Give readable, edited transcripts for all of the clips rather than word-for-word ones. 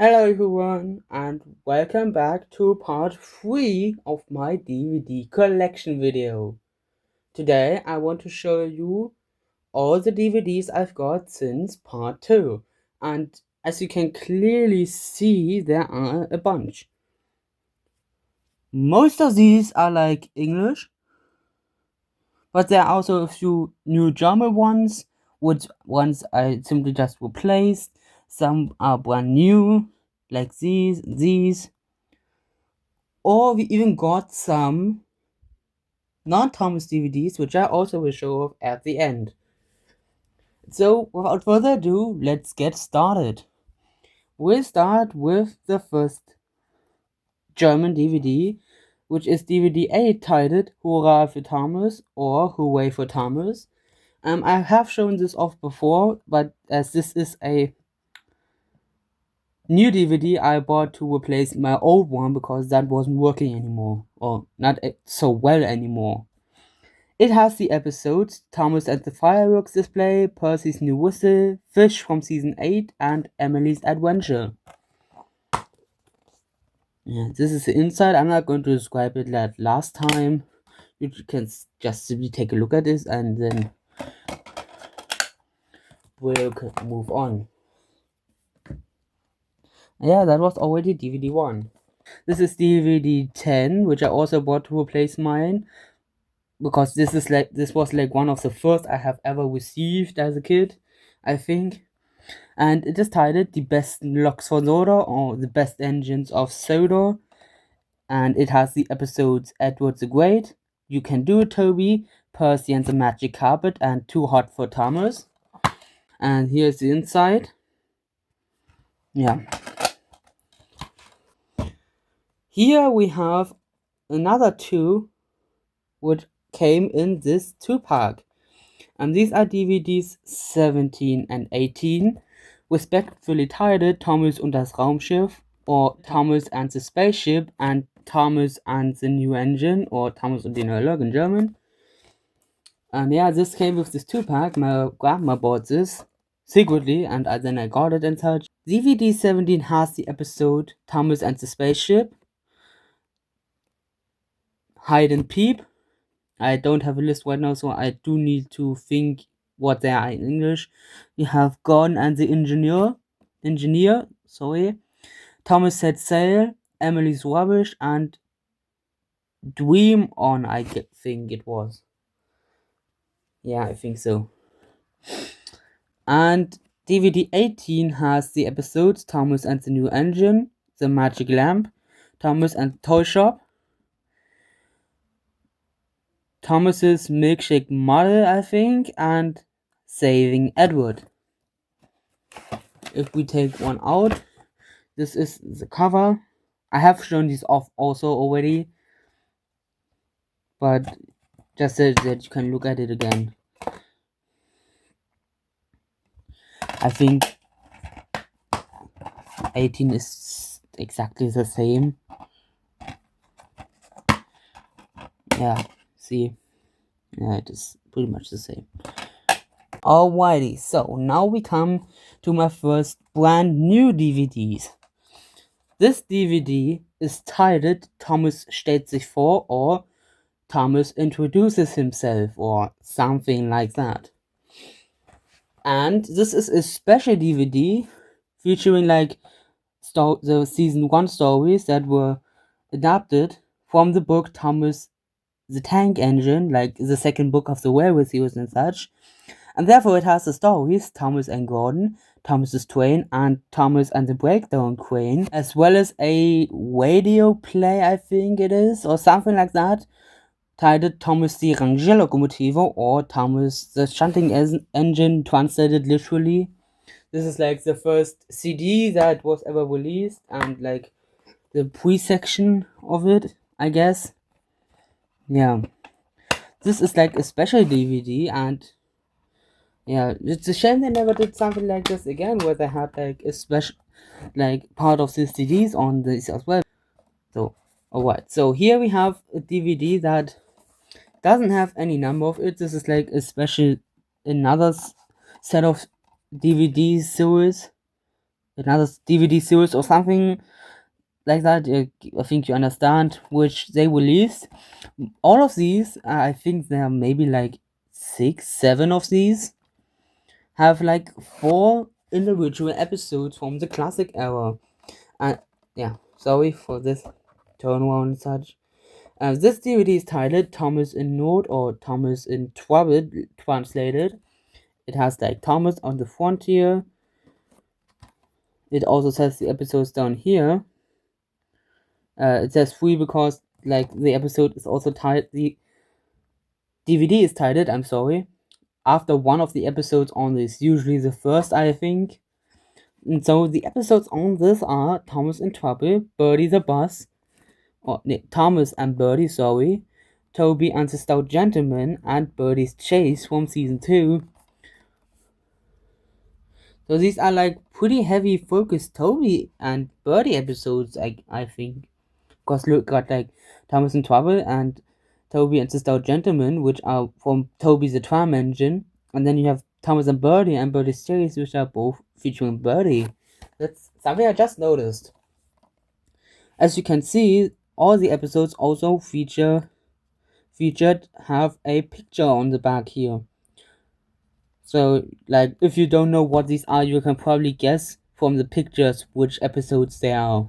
Hello everyone and welcome back to part 3 of my DVD collection video. Today I want to show you all the DVDs I've got since part 2, and as you can clearly see there are a bunch. Most of these are like English, but there are also a few new German ones, which ones I simply just replaced. Some are brand new, like these. Or we even got some non-Thomas DVDs, which I also will show off at the end. So, without further ado, let's get started. We'll start with the first German DVD, which is DVD 8, titled Hurra für Thomas or Hooray for Thomas. I have shown this off before, but as this is a new DVD I bought to replace my old one because that wasn't working anymore, or not so well anymore. It has the episodes Thomas and the Fireworks Display, Percy's New Whistle, Fish from Season 8, and Emily's Adventure. Yeah, this is the inside. I'm not going to describe it like last time. You can just simply take a look at this and then we'll move on. Yeah, that was already DVD 1. This is DVD 10, which I also bought to replace mine, because this was like one of the first I have ever received as a kid, I think. And it is titled The Best Locks for Sodor, or The Best Engines of Sodor. And it has the episodes Edward the Great, You Can Do It, Toby, Percy and the Magic Carpet, and Too Hot for Thomas. And here's the inside. Yeah. Here we have another two which came in this 2-pack. And these are DVDs 17 and 18, respectively titled Thomas und das Raumschiff, or Thomas and the Spaceship, and Thomas and the New Engine, or Thomas und die neue Lok in German. And yeah, this came with this 2-pack. My grandma bought this secretly, and then I got it and such. DVD 17 has the episode Thomas and the Spaceship, Hide and Peep. I don't have a list right now, so I do need to think what they are in English. We have Gordon and the Engineer, Thomas Set Sail, Emily's Rubbish, and Dream On, I think it was. Yeah, I think so. And DVD 18 has the episodes Thomas and the New Engine, The Magic Lamp, Thomas and the Toy Shop, Thomas's Milkshake Model, I think, and Saving Edward. If we take one out, this is the cover. I have shown these off also already, but just so that you can look at it again. I think 18 is exactly the same. Yeah, see? Yeah, it is pretty much the same. Alrighty, so now we come to my first brand new DVDs. This DVD is titled Thomas stellt sich vor, or Thomas introduces himself, or something like that. And this is a special DVD featuring like the season 1 stories that were adapted from the book Thomas the Tank Engine, like the second book of the Railway series and such. And therefore it has the stories Thomas and Gordon, Thomas's Train, and Thomas and the Breakdown Crane, as well as a radio play, I think it is, or something like that, titled Thomas die Rangierlokomotive, or Thomas the Shunting Engine, translated literally. This is like the first CD that was ever released, and like the pre-section of it, I guess. Yeah. This is like a special DVD, and yeah, it's a shame they never did something like this again, where they had like a special, like part of the CDs on this as well. So, alright, so here we have a DVD that doesn't have any number of it. This is like a special, another set of DVD series, another DVD series or something like that. I think you understand, which they released. All of these, I think there are maybe like 6, 7 of these, have like 4 individual episodes from the classic era. And yeah, sorry for this turnaround and such. This DVD is titled Thomas in Note or Thomas in Trouble, translated. It has like Thomas on the front here. It also says the episodes down here. It says 3 because like the episode is also titled, the DVD is titled, I'm sorry, after one of the episodes on this, usually the first, I think. And so the episodes on this are Thomas in Trouble, Birdie the Bus, Thomas and Birdie, sorry, Toby and the Stout Gentleman, and Birdie's Chase from season 2. So these are like pretty heavy focused Toby and Birdie episodes, I think. Because look, got like Thomas in Trouble and Toby and the Stout Gentleman, which are from Toby the Tram Engine, and then you have Thomas and Birdie's Chase, which are both featuring Birdie. That's something I just noticed. As you can see, all the episodes also featured have a picture on the back here. So, like, if you don't know what these are, you can probably guess from the pictures which episodes they are.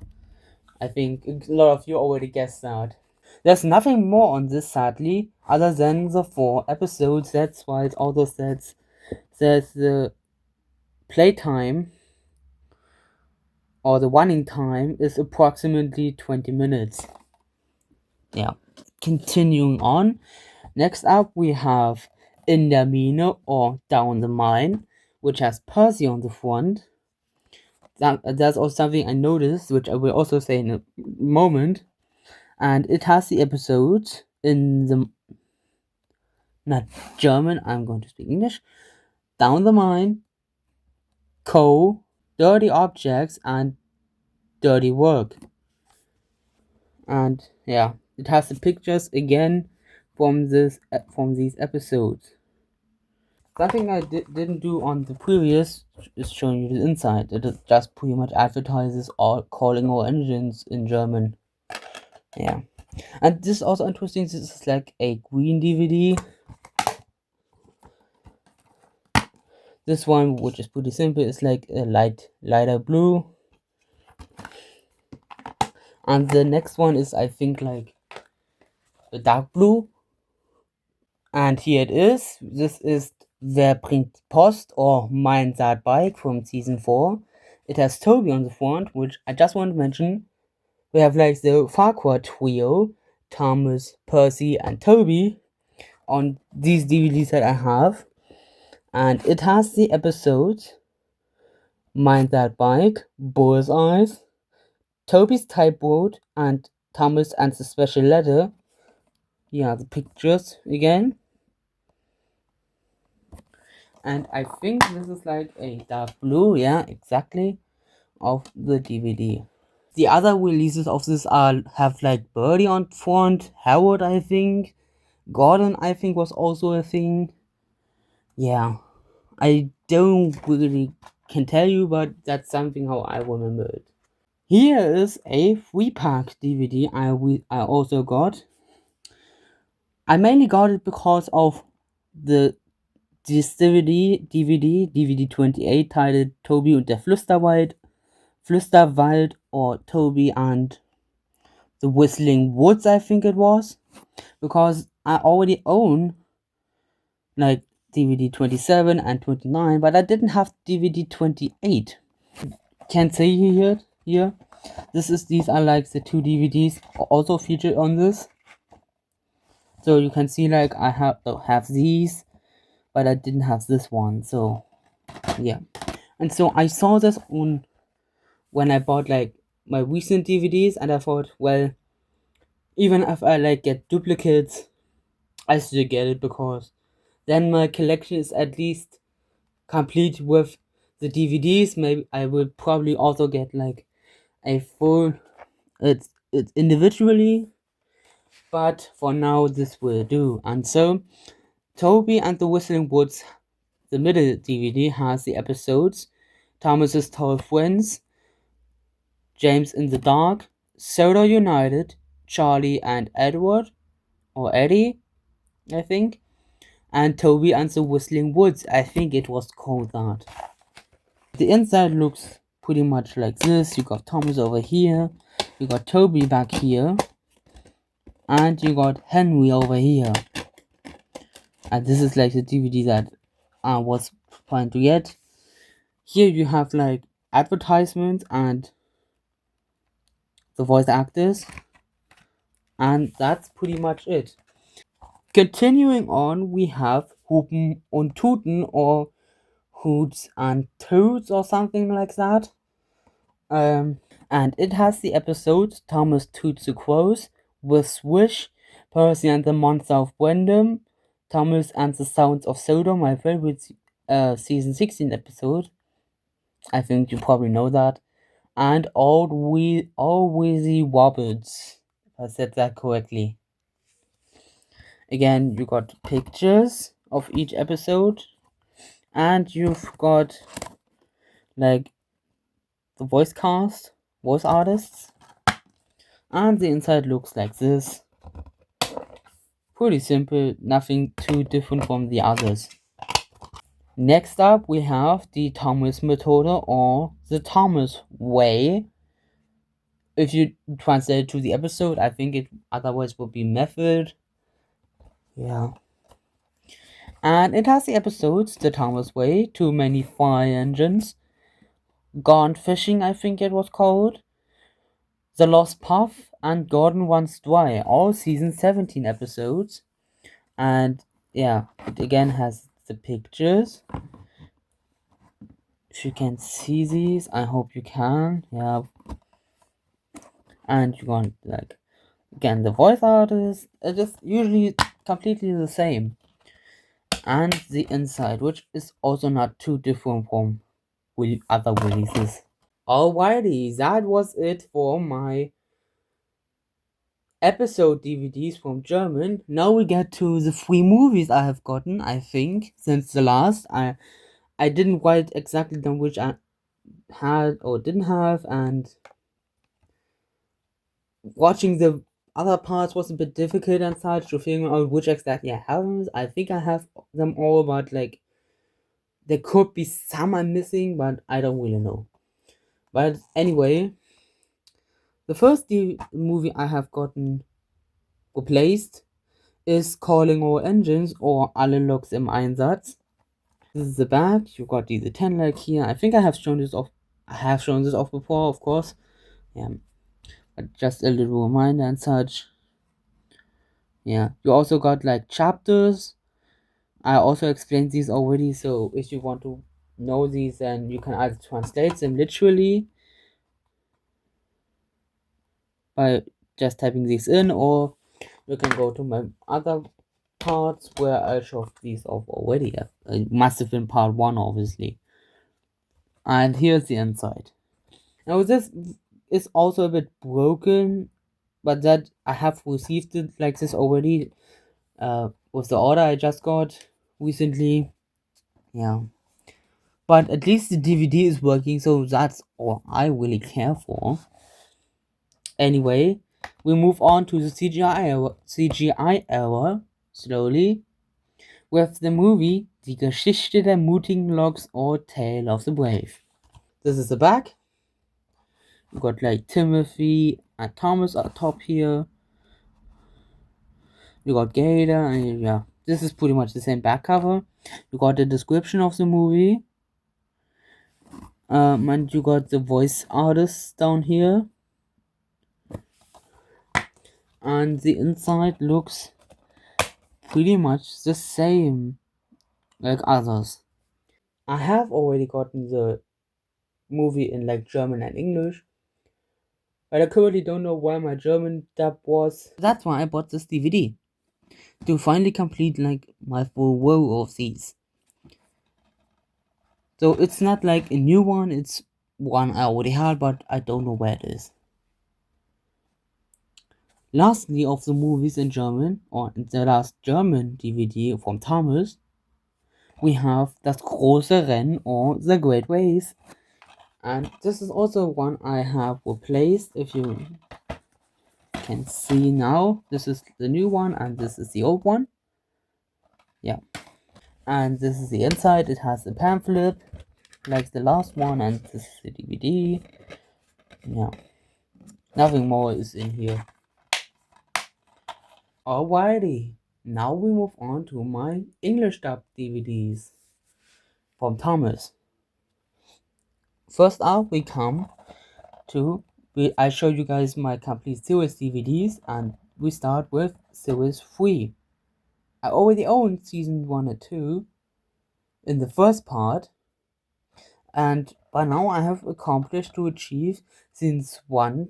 I think a lot of you already guessed that. There's nothing more on this, sadly, other than the 4 episodes. That's why it also says the playtime or the running time is approximately 20 minutes. Yeah. Continuing on. Next up, we have In der Mine or Down the Mine, which has Percy on the front. That's also something I noticed, which I will also say in a moment. And it has the episodes in the not German, I'm going to speak English. Down the Mine, Co, Dirty Objects, and Dirty Work. And yeah, it has the pictures again from these episodes. Something I didn't do on the previous is showing you the inside. It just pretty much advertises all calling all engines in German. Yeah. And this is also interesting. This is like a green DVD. This one, which is pretty simple, is like a lighter blue. And the next one is, I think, like a dark blue. And here it is. This is Wer bringt Post or Mein Sad Bike from season 4. It has Toby on the front, which I just want to mention. We have like the Farquhar trio, Thomas, Percy, and Toby on these DVDs that I have. And it has the episodes Mind That Bike, Bullseyes, Toby's Typeboat, and Thomas and the Special Letter. Yeah, the pictures again. And I think this is like a dark blue, yeah, exactly, of the DVD. The other releases of this have like Birdie on front, Harold, I think, Gordon, I think, was also a thing. Yeah, I don't really can tell you, but that's something how I remember it. Here is a 3-pack DVD I also got. I mainly got it because of this DVD 28, titled Toby und der Flüsterwald, or Toby and the Whistling Woods, I think it was, because I already own like DVD 27 and 29, but I didn't have DVD 28. Can say here. These are like the 2 DVDs also featured on this. So you can see like I have these, but I didn't have this one. So yeah, and so I saw this on when I bought like my recent DVDs, and I thought, well, even if I like get duplicates, I still get it, because then my collection is at least complete with the DVDs. Maybe I will probably also get like a full it's individually, but for now this will do. And so Toby and the Whistling Woods, the middle DVD, has the episodes Thomas's Tall Friends, James in the Dark, Soda United, Charlie and Edward, or Eddie, I think, and Toby and the Whistling Woods. I think it was called that. The inside looks pretty much like this. You got Thomas over here, you got Toby back here, and you got Henry over here. And this is like the DVD that I was planning to get. Here you have like advertisements and the voice actors, and that's pretty much it. Continuing on, we have Hupen und Tuten, or Hoots and Toads, or something like that. And it has the episodes Thomas Toots the Crows, with Swish, Percy and the Monster of Wyndham, Thomas and the Sounds of Sodom, my favorite season 16 episode. I think you probably know that. And Old Wheezy Wobbles, if I said that correctly. Again, you got pictures of each episode, and you've got like the voice cast, voice artists, and the inside looks like this. Pretty simple, nothing too different from the others. Next up, we have the Thomas Method, or the Thomas Way. If you translate it to the episode, I think it otherwise would be method. Yeah. And it has the episodes The Thomas Way, Too Many Fire Engines, Gone Fishing, I think it was called, The Lost Puff, and Gordon Runs Dry, all season 17 episodes. And yeah, it again has the pictures. If you can see these, I hope you can. Yeah. And you want like again the voice artists, it's just usually completely the same. And the inside, which is also not too different from other releases. Alrighty, that was it for my episode DVDs from German. Now we get to the 3 movies I have gotten, I think, since the last. I didn't write exactly down which I had or didn't have, and watching the other parts was a bit difficult and such to figure out which exactly I haven't. I think I have them all, but like there could be some I'm missing, but I don't really know. But anyway, the first movie I have gotten replaced is Calling All Engines, or Alle Loks im Einsatz. This is the back. You got the 10 leg here. I think I have shown this off. I have shown this off before, of course. Yeah, but just a little reminder and such. Yeah, you also got like chapters. I also explained these already, so if you want to know these, then you can either translate them literally by just typing these in, or you can go to my other parts where I showed these off already. It must have been part 1, obviously. And here's the inside. Now this is also a bit broken, but that I have received it like this already with the order I just got recently. Yeah. But at least the DVD is working, so that's all I really care for. Anyway, we move on to the CGI era slowly with the movie Die Geschichte der mutigen Loks, or Tale of the Brave. This is the back. You got like Timothy and Thomas at top here. You got Gator, and yeah, this is pretty much the same back cover. You got the description of the movie. And you got the voice artists down here. And the inside looks pretty much the same like others. I have already gotten the movie in like German and English, but I currently don't know why my German dub was. That's why I bought this DVD, to finally complete like my full row of these. So it's not like a new one, it's one I already had, but I don't know where it is. Lastly, of the movies in German, or the last German DVD from Thomas, we have Das große Rennen, or The Great Race. And this is also one I have replaced. If you can see now, this is the new one and this is the old one. Yeah. And this is the inside. It has the pamphlet like the last one, and this is the DVD. Yeah. Nothing more is in here. Alrighty. Now we move on to my English dub DVDs from Thomas. First up, we come to I show you guys my complete series DVDs, and we start with series 3. I already own season 1 and 2 in the first part, and by now I have accomplished to achieve since 1.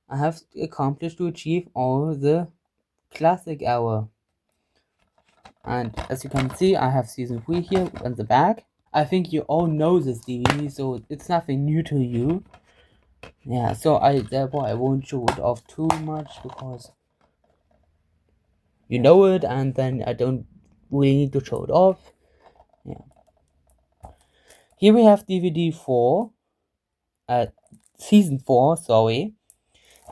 I have accomplished to achieve all the classic era. And as you can see, I have season 3 here in the back. I think you all know this DVD, so it's nothing new to you. Yeah, so therefore I won't show it off too much because you know it, and then I don't really need to show it off. Yeah. Here we have DVD 4, season 4, sorry.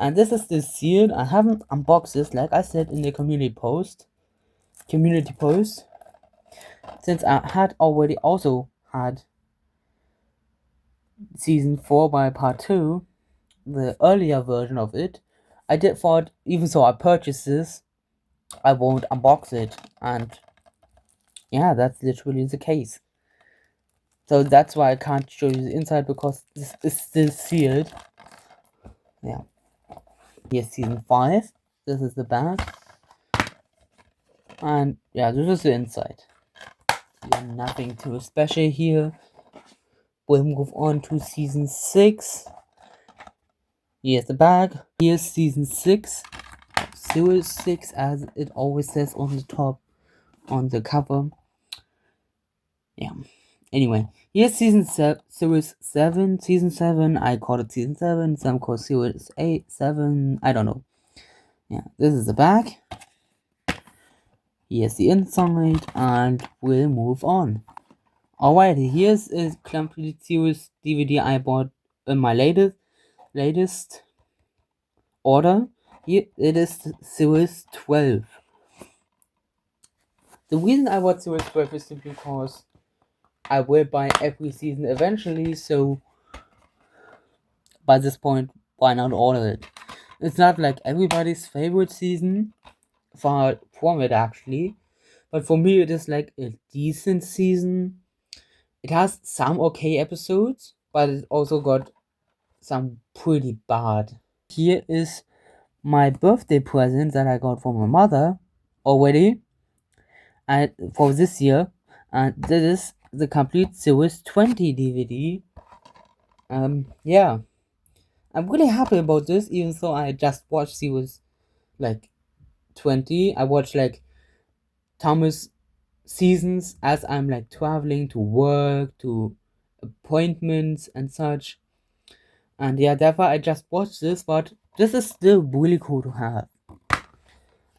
And this is the seal. I haven't unboxed this, like I said in the community post, since I had already also had season 4 by part 2, the earlier version of it. I did thought, even though I purchased this, I won't unbox it, and yeah, that's literally the case. So that's why I can't show you the inside, because this is still sealed. Yeah. Here's season 5. This is the back. And yeah, this is the inside. Yeah, nothing too special here. We'll move on to season 6. Here's the back. Here's season 6. Series 6, as it always says on the top, on the cover. Yeah. Anyway, here's series 7. Season 7. I call it season 7. Some call series 8, 7. I don't know. Yeah, this is the back. Here's the inside, and we'll move on. Alright, here's a complete series DVD I bought in my latest order. Here it is series 12. The reason I bought series 12 is simply because I will buy every season eventually, so by this point, why not order it? It's not like everybody's favorite season, far from it actually, but for me it is like a decent season. It has some okay episodes, but it also got some pretty bad. Here is my birthday present that I got from my mother already, and for this year, and this is the complete series 20 DVD. Yeah, I'm really happy about this, even though I just watched series like 20. I watched like Thomas seasons as I'm like traveling to work, to appointments and such. And yeah, therefore I just watched this, but this is still really cool to have.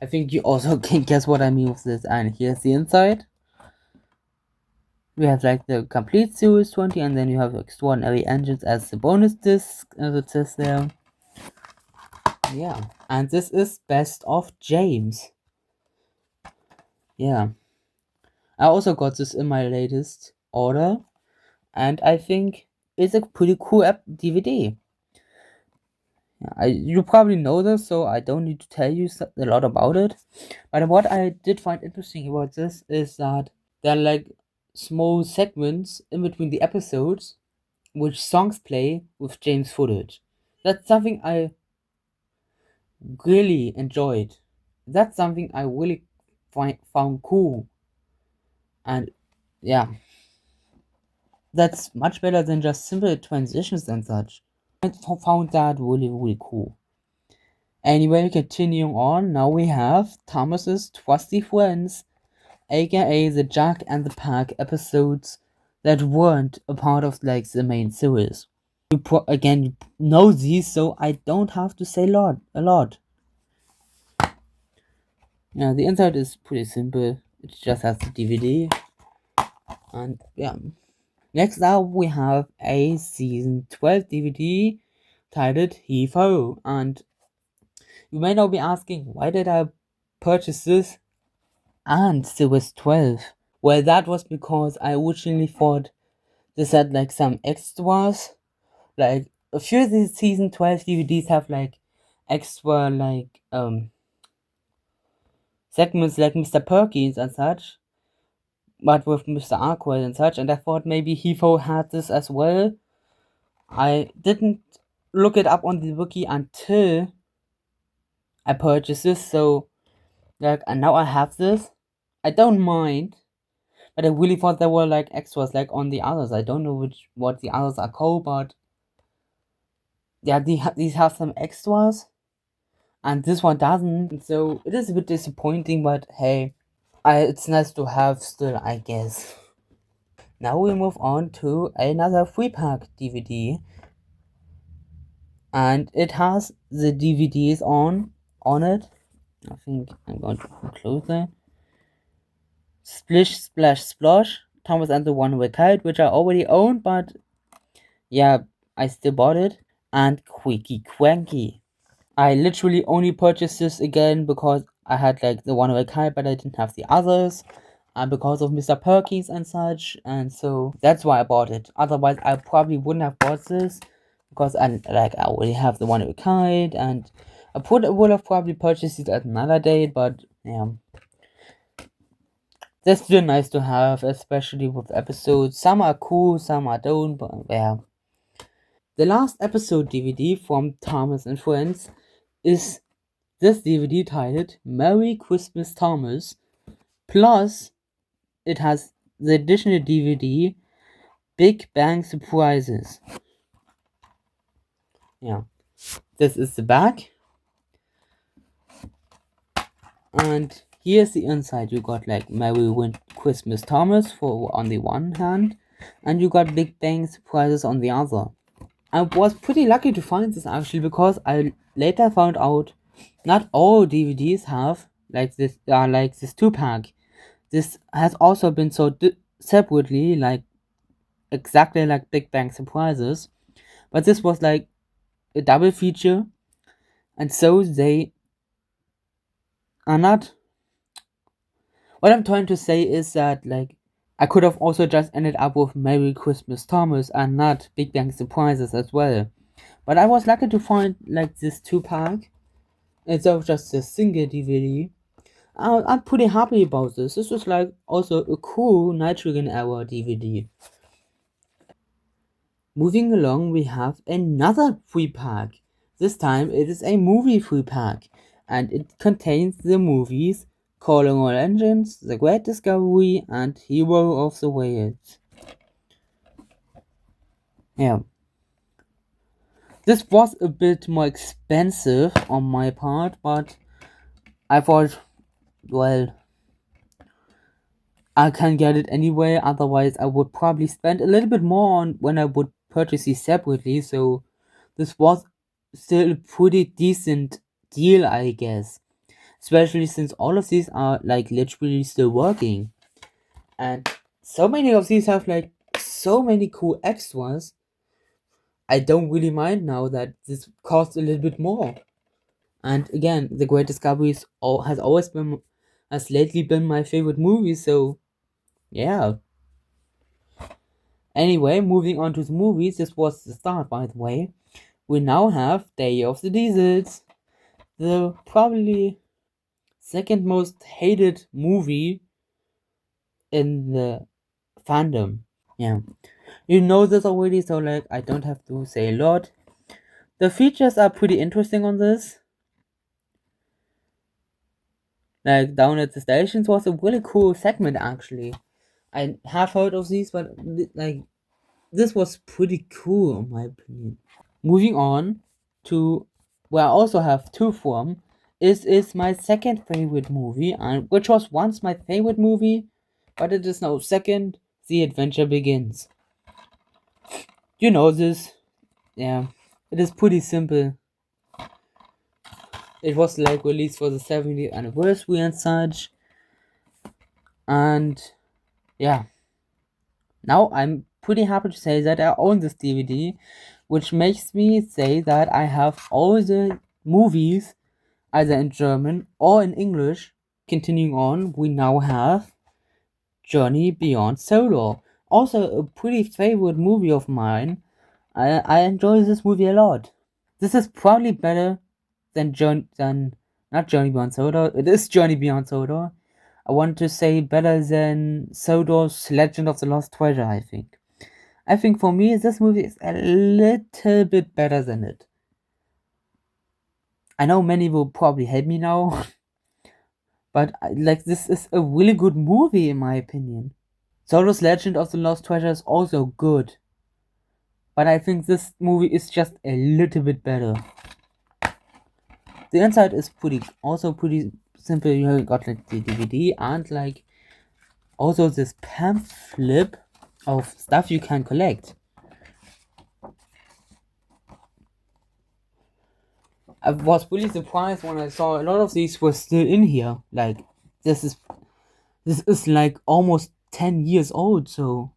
I think you also can guess what I mean with this. And here's the inside. We have like the complete series 20, and then you have extraordinary engines as the bonus disc, as it says there. Yeah, and this is Best of James. Yeah, I also got this in my latest order, and I think it's a pretty cool DVD. You probably know this, so I don't need to tell you a lot about it. But what I did find interesting about this is that there are like small segments in between the episodes, which songs play with James footage. That's something I really enjoyed. That's something I really found cool. And yeah, that's much better than just simple transitions and such. I found that really, really cool. Anyway, continuing on, now we have Thomas's Trusty Friends, aka the Jack and the Pack episodes that weren't a part of like the main series. You know these, so I don't have to say a lot. Yeah, the inside is pretty simple. It just has the DVD, and yeah, Next up, we have a season 12 DVD titled He-Ho, and you may now be asking, why did I purchase this and it was 12? Well, that was because I originally thought this had like some extras. Like a few of the season 12 DVDs have like extra segments like Mr. Perkins and such, but with Mr. Arkwell and such, and I thought maybe He-Ho had this as well. I didn't look it up on the wiki until I purchased this, so like, and now I have this. I don't mind, but I really thought there were like extras like on the others. I don't know what the others are called, but yeah, these have some extras, and this one doesn't. So it is a bit disappointing, but hey, it's nice to have still, I guess. Now we move on to another 3-pack DVD, and it has the DVDs on it. I think I'm going to close that. Splish Splash Splosh, Thomas and the One-Way Kite, which I already own, but yeah, I still bought it, and Quickie Quanky. I literally only purchased this again because I had like the One-Way Kite, but I didn't have the others, and because of Mr. Perkins and such, and so that's why I bought it. Otherwise, I probably wouldn't have bought this because I already have the One-Way Kite, and I would have probably purchased it at another date, but yeah. They're still nice to have, especially with episodes. Some are cool, some are don't, but yeah. The last episode DVD from Thomas and Friends is this DVD titled Merry Christmas Thomas, plus it has the additional DVD Big Bang Surprises. Yeah, this is the back, and here's the inside. You got like Merry Christmas Thomas for on the one hand, and you got Big Bang Surprises on the other. I was pretty lucky to find this actually, because I later found out not all DVDs have like this 2-pack. This has also been sold separately, like exactly like Big Bang Surprises, but this was like a double feature, and so they are not. What I'm trying to say is that like I could have also just ended up with Merry Christmas Thomas and not Big Bang Surprises as well. But I was lucky to find like this 2-pack instead of just a single DVD. I'm pretty happy about this. This was like also a cool Nitrogen era DVD. Moving along, we have another 3-pack. This time it is a movie 3-pack, and it contains the movies Calling All Engines, The Great Discovery, and Hero of the Whales. Yeah. This was a bit more expensive on my part, but I thought, well, I can get it anyway. Otherwise, I would probably spend a little bit more on when I would purchase these separately. So this was still a pretty decent deal, I guess. Especially since all of these are like literally still working. And so many of these have like so many cool extras. I don't really mind now that this costs a little bit more. And again, The Great Discovery has lately been my favorite movie, so yeah. Anyway, moving on to the movies, this was the start, by the way. We now have Day of the Diesels, the probably second most hated movie in the fandom. Yeah, you know this already, so like I don't have to say a lot. The features are pretty interesting on this. Like Down at the Stations was a really cool segment actually. I have heard of these, but like this was pretty cool in my opinion. Moving on to where I also have two from is my second favorite movie, and which was once my favorite movie, but it is now second. The Adventure Begins. You know this, yeah. It is pretty simple. It was like released for the 70th anniversary and such, and yeah. Now I'm pretty happy to say that I own this DVD, which makes me say that I have all the movies either in German or in English. Continuing on, we now have Journey Beyond Solo. Also a pretty favorite movie of mine. I enjoy this movie a lot. This is probably better than not Journey Beyond Solo. It is Journey Beyond Solo. I want to say better than Sodor's Legend of the Lost Treasure, I think. I think for me, this movie is a little bit better than it. I know many will probably hate me now, but this is a really good movie in my opinion. Sodor's Legend of the Lost Treasure is also good, but I think this movie is just a little bit better. The inside is pretty simple. You got like the DVD and like also this pamphlet of stuff you can collect. I was really surprised when I saw a lot of these were still in here. Like this is like almost 10 years old, so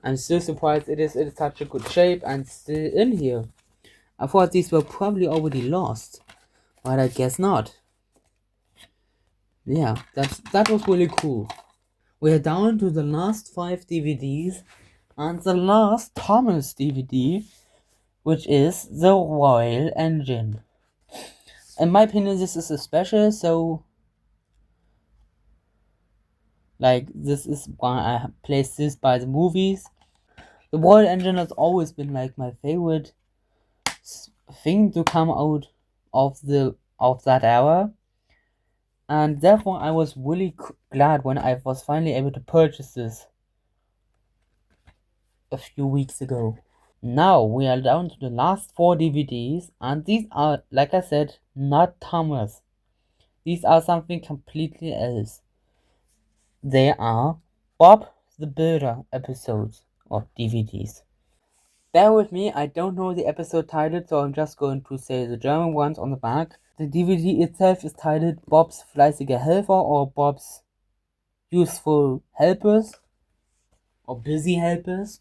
I'm still surprised it is in such a good shape and still in here. I thought these were probably already lost, but I guess not. Yeah, that was really cool. We're down to the last 5 DVDs and the last Thomas DVD, which is the Royal Engine. In my opinion, this is a special, so like this is why I placed this by the movies. The Royal Engine has always been like my favorite thing to come out of that era, and therefore I was really glad when I was finally able to purchase this a few weeks ago. Now we are down to the last 4 DVDs, and these are, like I said, not Thomas. These are something completely else. They are Bob the Builder episodes or DVDs. Bear with me, I don't know the episode title, so I'm just going to say the German ones on the back. The DVD itself is titled Bob's Fleißiger Helfer or Bob's Useful Helpers or Busy Helpers.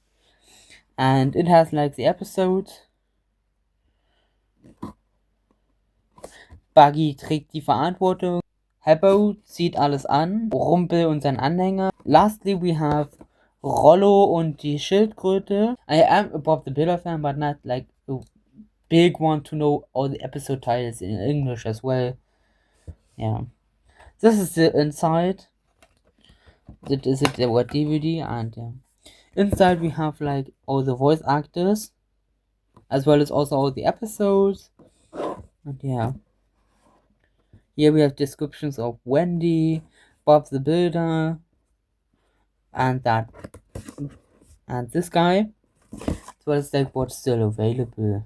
And it has like the episodes. Buggy trägt die Verantwortung. Heppo zieht alles an. Rumpel und sein Anhänger. Lastly, we have Rollo und die Schildkröte. I am a Bob the Builder fan, but not like a big one to know all the episode titles in English as well. Yeah. This is the inside. That is it, the DVD, and yeah. Inside we have like all the voice actors, as well as also all the episodes. And yeah. Here we have descriptions of Wendy, Bob the Builder, and this guy, as well as like what's still available.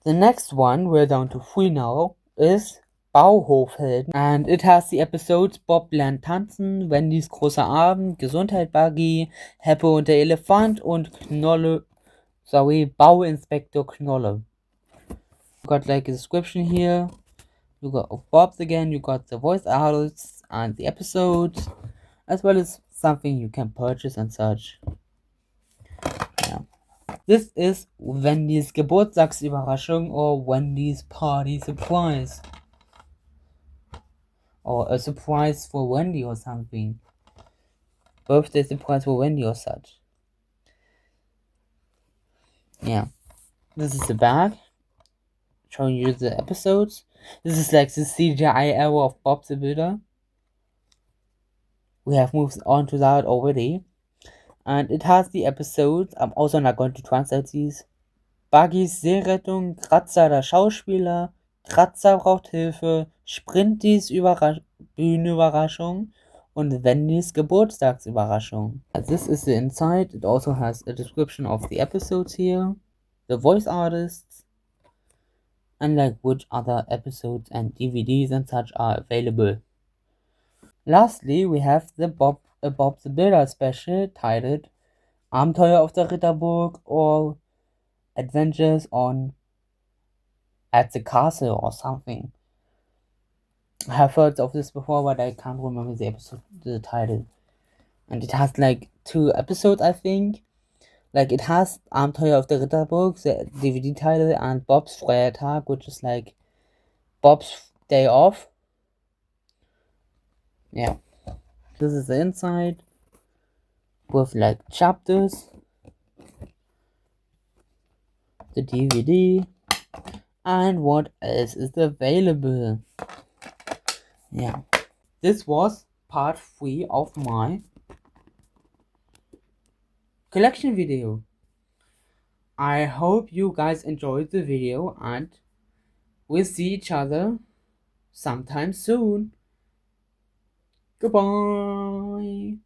The next one, we're down to 3 now, is Bauhofhelden, and it has the episodes Bob lernt tanzen, Wendys großer Abend, Gesundheit Buggy, Heppo und der Elefant und Bauinspektor Knolle. You got like a description here. You got of Bob's again, you got the voice artists and the episodes, as well as something you can purchase and such. Yeah. This is Wendys Geburtstagsüberraschung or Wendy's Party Surprise. Or a surprise for Wendy or something. Birthday surprise for Wendy or such. Yeah. This is the back. Showing you the episodes. This is like the CGI era of Bob the Builder. We have moved on to that already. And it has the episodes. I'm also not going to translate these. Buggys Seerettung, Kratzer der Schauspieler, Kratzer braucht Hilfe, Sprintys Bühnenüberraschung und Wendys Geburtstagsüberraschung. This is the inside. It also has a description of the episodes here, the voice artists, and like which other episodes and DVDs and such are available. Lastly, we have the Bob the Builder special titled Abenteuer auf der Ritterburg or Adventures at the Castle or something. I have heard of this before, but I can't remember the title. and it has like 2 episodes, I think. Like it has Abenteuer auf der Ritterburg, the DVD title, and Bob's Freitag, which is like Bob's day off. Yeah. This is the inside with like chapters, the DVD, and what else is available. Yeah. This was part 3 of my collection video. I hope you guys enjoyed the video, and we'll see each other sometime soon. Goodbye.